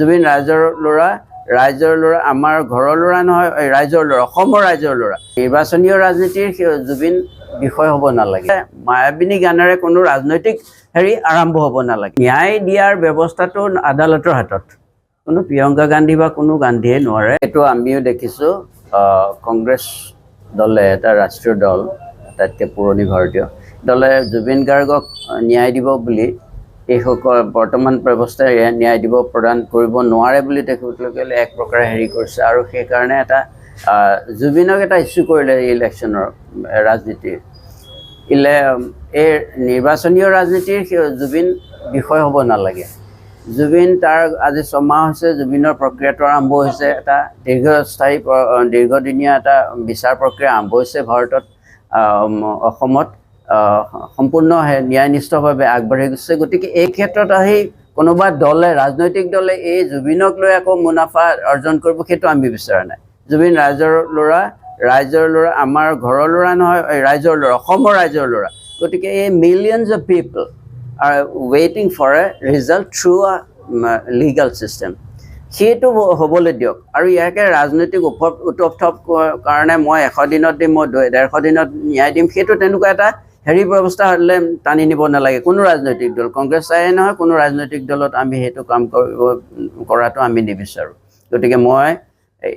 জুবিন ৰাইজৰ ল'ৰা আমাৰ ঘৰৰ ল'ৰা নহয়, ৰাইজৰ ল'ৰা, অসমৰ ৰাইজৰ ল'ৰা। নিৰ্বাচনীয় ৰাজনীতিৰ জুবিন বিষয় হ'ব নালাগে। মায়াবিনী গানেৰে কোনো ৰাজনৈতিক আৰম্ভ হ'ব নালাগে। ন্যায় দিয়াৰ ব্যৱস্থাটো আদালতৰ হাতত, কোনো প্ৰিয়ংকা গান্ধী বা কোনো গান্ধীয়ে নোৱাৰে। এইটো আমিও দেখিছোঁ। কংগ্ৰেছ দলে, এটা ৰাষ্ট্ৰীয় দল, আটাইতকৈ পুৰণি ভাৰতীয় দলে জুবিন গাৰ্গক ন্যায় দিব বুলি এইসকল বৰ্তমান ব্যৱস্থাই ন্যায় প্ৰদান কৰিব নোৱাৰে বুলি তেখেতলোকে এক প্ৰকাৰে কৰিছে। আৰু সেইকাৰণে এটা জুবিনক এটা ইছ্যু কৰিলে ইলেকশ্যনৰ ৰাজনীতিৰ। এই নিৰ্বাচনীয় ৰাজনীতিৰ জুবিন বিষয় হ'ব নালাগে। জুবিন তাৰ আজি 6 মাহ হৈছে জুবিনৰ প্ৰক্ৰিয়াটো আৰম্ভ হৈছে। এটা দীৰ্ঘদিনীয়া এটা বিচাৰ প্ৰক্ৰিয়া আৰম্ভ হৈছে ভাৰতত, অসমত সম্পূৰ্ণ ন্যায়নিষ্ঠভাৱে আগবাঢ়ি গৈছে। গতিকে এই ক্ষেত্ৰত আহি কোনোবা দলে, ৰাজনৈতিক দলে এই জুবিনক লৈ আকৌ মুনাফা অৰ্জন কৰিব, সেইটো আমি বিচৰা নাই। জুবিন ৰাইজৰ ল'ৰা, আমাৰ ঘৰৰ ল'ৰা নহয়, ৰাইজৰ ল'ৰা, অসমৰ ৰাইজৰ ল'ৰা। গতিকে এই মিলিয়নছ অফ পিপল আৰ ৱেইটিং for a result through a legal system. সেইটো হ'বলৈ দিয়ক। আৰু ইয়াকে ৰাজনৈতিক উত্তপ কাৰণে মই 100 দিনত দিম, মই 150 দিনত ন্যায় দিম, সেইটো তেনেকুৱা এটা ব্যৱস্থা হ'লে টানি নিব নালাগে কোনো ৰাজনৈতিক দল। কংগ্ৰেছ চাই নহয়, কোনো ৰাজনৈতিক দলত আমি সেইটো কাম কৰাটো আমি নিবিচাৰোঁ। গতিকে মই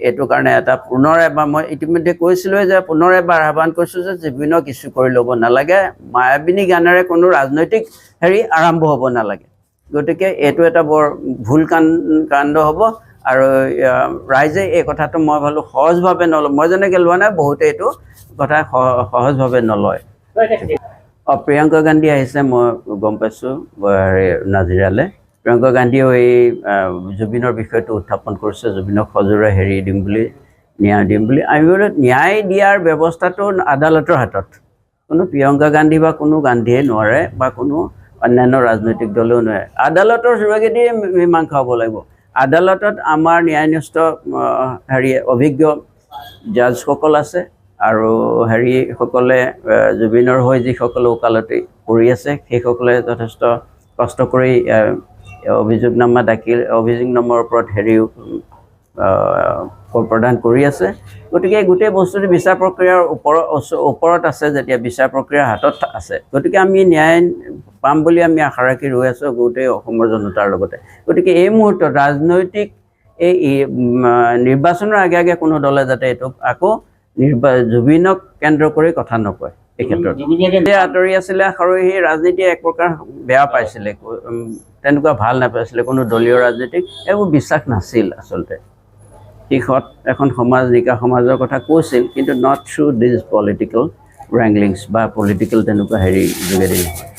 এইটো কাৰণে পুনৰ এবাৰ মই ইতিমধ্যে কৈছিলোঁ যে পুনৰ এবাৰ আহ্বান কৰিছোঁ যে জুবিনক ইছ্যু কৰি ল'ব নালাগে। মায়াবিনী গানেৰে কোনো ৰাজনৈতিক আৰম্ভ হ'ব নালাগে। গতিকে এইটো এটা বৰ ভুল কাণ্ড হ'ব। আৰু ৰাইজে এই কথাটো মই ভাবোঁ সহজভাৱে নলয়। মই যেনেকৈ লোৱা নাই, বহুতে এইটো কথা সহজভাৱে নলয়। প্ৰিয়ংকা গান্ধী আহিছে, মই গম পাইছোঁ নাজিৰালৈ। প্ৰিয়ংকা গান্ধীয়েও এই জুবিনৰ বিষয়টো উত্থাপন কৰিছে, জুবিনক সজোৰে দিম বুলি, ন্যায় দিম বুলি। আমি বোলো ন্যায় দিয়াৰ ব্যৱস্থাটো আদালতৰ হাতত, কোনো প্ৰিয়ংকা গান্ধী বা কোনো গান্ধীয়ে নোৱাৰে, বা কোনো অন্যান্য ৰাজনৈতিক দলেও নোৱাৰে। আদালতৰ যোগেদি মীমাংসা হ'ব লাগিব। আদালতত আমাৰ ন্যায়নিষ্ঠ অভিজ্ঞ জাজসকল আছে। আৰু সকলে জুবিনৰ হৈ যিসকলে ওকালতি কৰি আছে, সেইসকলে যথেষ্ট কষ্ট কৰি অভিযোগনামাৰ ওপৰত প্ৰদান কৰি আছে। গতিকে গোটেই বস্তুটো বিচাৰ প্ৰক্ৰিয়াৰ ওপৰত আছে। যেতিয়া বিচাৰ প্ৰক্ৰিয়াৰ হাতত আছে, গতিকে আমি ন্যায় পাম বুলি আমি আশা ৰাখি ৰৈ আছোঁ, গোটেই অসমৰ জনতাৰ লগতে। গতিকে এই মুহূৰ্তত ৰাজনৈতিক নিৰ্বাচনৰ আগে কোনো দলে যাতে এইটোক আকৌ জুবিনক কেন্দ্ৰ কৰি কথা নকয়। এই ক্ষেত্ৰত আঁতৰি আছিলে, আৰু সেই ৰাজনীতি এক প্ৰকাৰ বেয়া পাইছিলে, তেনেকুৱা ভাল নাপাইছিলে। কোনো দলীয় ৰাজনীতিক এইবোৰ বিশ্বাস নাছিল আচলতে। শেষত এখন নিকা সমাজৰ কথা কৈছিল, কিন্তু নট থ্ৰু দিছ পলিটিকেল ৰেংলিংছ বা পলিটিকেল তেনেকুৱা যোগেদি নহয়।